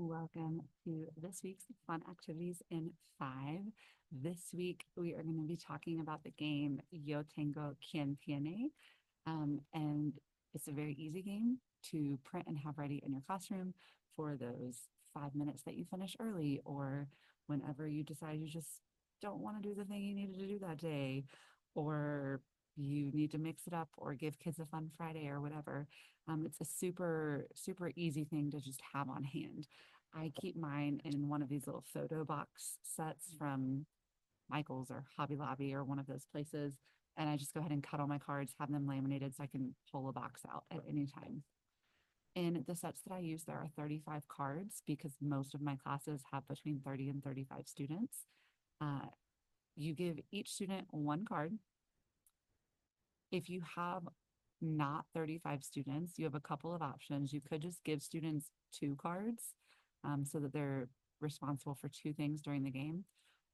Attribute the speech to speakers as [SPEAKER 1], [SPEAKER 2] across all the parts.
[SPEAKER 1] Welcome to this week's Fun Activities in 5. This week, we are going to be talking about the game Yo Tengo, Quien Tiene. And it's a very easy game to print and have ready in your classroom for those 5 minutes that you finish early, or whenever you decide you just don't want to do the thing you needed to do that day, or you need to mix it up or give kids a fun Friday or whatever. It's a super, super easy thing to just have on hand. I keep mine in one of these little photo box sets from Michael's or Hobby Lobby or one of those places. And I just go ahead and cut all my cards, have them laminated so I can pull a box out at any time. In the sets that I use, there are 35 cards because most of my classes have between 30 and 35 students. Uh, you give each student one card. If you have not 35 students, you have a couple of options. You could just give students two cards so that they're responsible for two things during the game,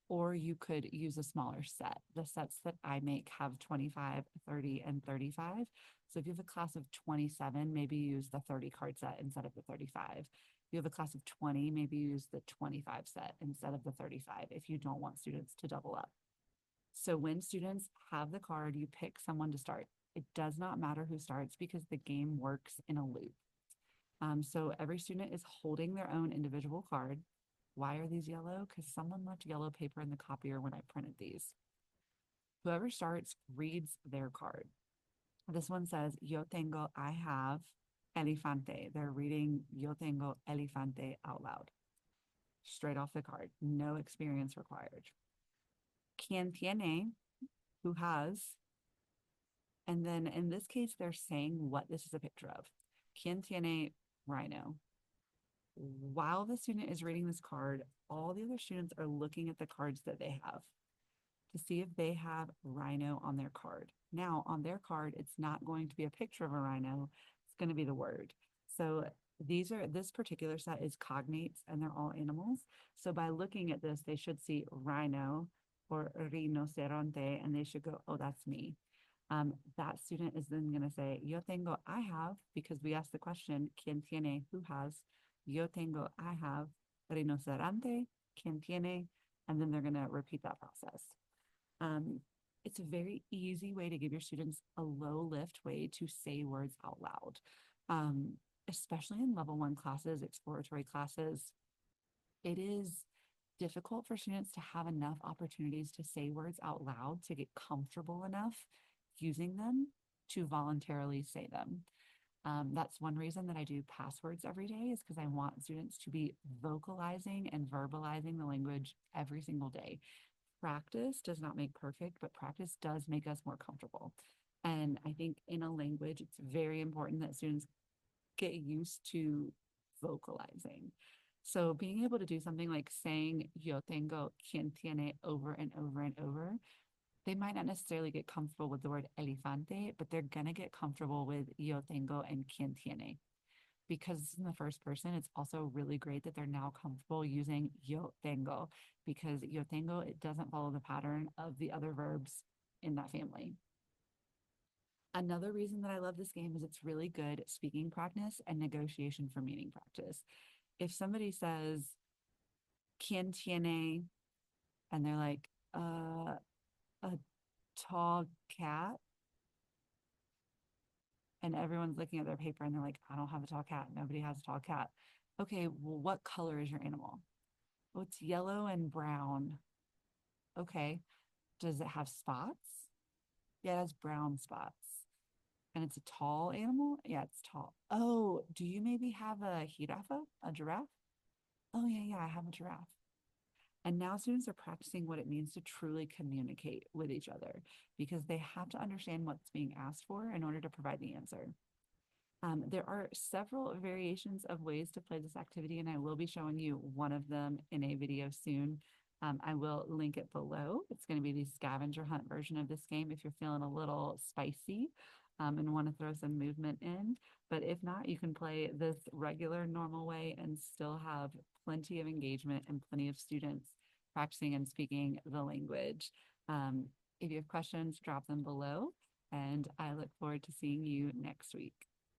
[SPEAKER 1] or you could use a smaller set. The sets that I make have 25, 30, and 35. So if you have a class of 27, maybe use the 30 card set instead of the 35. If you have a class of 20, maybe use the 25 set instead of the 35 if you don't want students to double up. So when students have the card, you pick someone to start. It does not matter who starts because the game works in a loop. So every student is holding their own individual card. Why are these yellow? Because someone left yellow paper in the copier when I printed these. Whoever starts reads their card. This one says, Yo tengo, I have elefante. They're reading Yo tengo elefante out loud, straight off the card. No experience required. Quien tiene, who has, and then in this case, they're saying what this is a picture of. Quien tiene rhino. While the student is reading this card, all the other students are looking at the cards that they have to see if they have rhino on their card. Now, on their card, it's not going to be a picture of a rhino, it's going to be the word. So this particular set is cognates and they're all animals. So by looking at this, they should see rhino or rinoceronte and they should go, oh, that's me. That student is then going to say, Yo tengo, I have, because we asked the question, quien tiene, who has? Yo tengo, I have, rinoceronte, quien tiene, and then they're going to repeat that process. It's a very easy way to give your students a low lift way to say words out loud, especially in level 1 classes, exploratory classes. It is difficult for students to have enough opportunities to say words out loud to get comfortable enough using them to voluntarily say them. That's one reason that I do passwords every day is because I want students to be vocalizing and verbalizing the language every single day. Practice does not make perfect, but practice does make us more comfortable. And I think in a language, it's very important that students get used to vocalizing. So being able to do something like saying yo tengo quien tiene over and over and over, they might not necessarily get comfortable with the word elefante, but they're going to get comfortable with yo tengo and quien tiene. Because in the first person, it's also really great that they're now comfortable using yo tengo because yo tengo, it doesn't follow the pattern of the other verbs in that family. Another reason that I love this game is it's really good speaking practice and negotiation for meaning practice. If somebody says, quien tiene, and they're like, a tall cat, and everyone's looking at their paper and they're like, I don't have a tall cat. Nobody has a tall cat. Okay, well, what color is your animal? Oh, it's yellow and brown. Okay. Does it have spots? Yeah, it has brown spots. And it's a tall animal? Yeah, it's tall. Oh, do you maybe have a jirafa, a giraffe? Oh, yeah, yeah, I have a giraffe. And now students are practicing what it means to truly communicate with each other because they have to understand what's being asked for in order to provide the answer. There are several variations of ways to play this activity, and I will be showing you one of them in a video soon. I will link it below. It's going to be the scavenger hunt version of this game if you're feeling a little spicy and want to throw some movement in. But if not, you can play this regular, normal way and still have plenty of engagement and plenty of students practicing and speaking the language. If you have questions, drop them below, and I look forward to seeing you next week.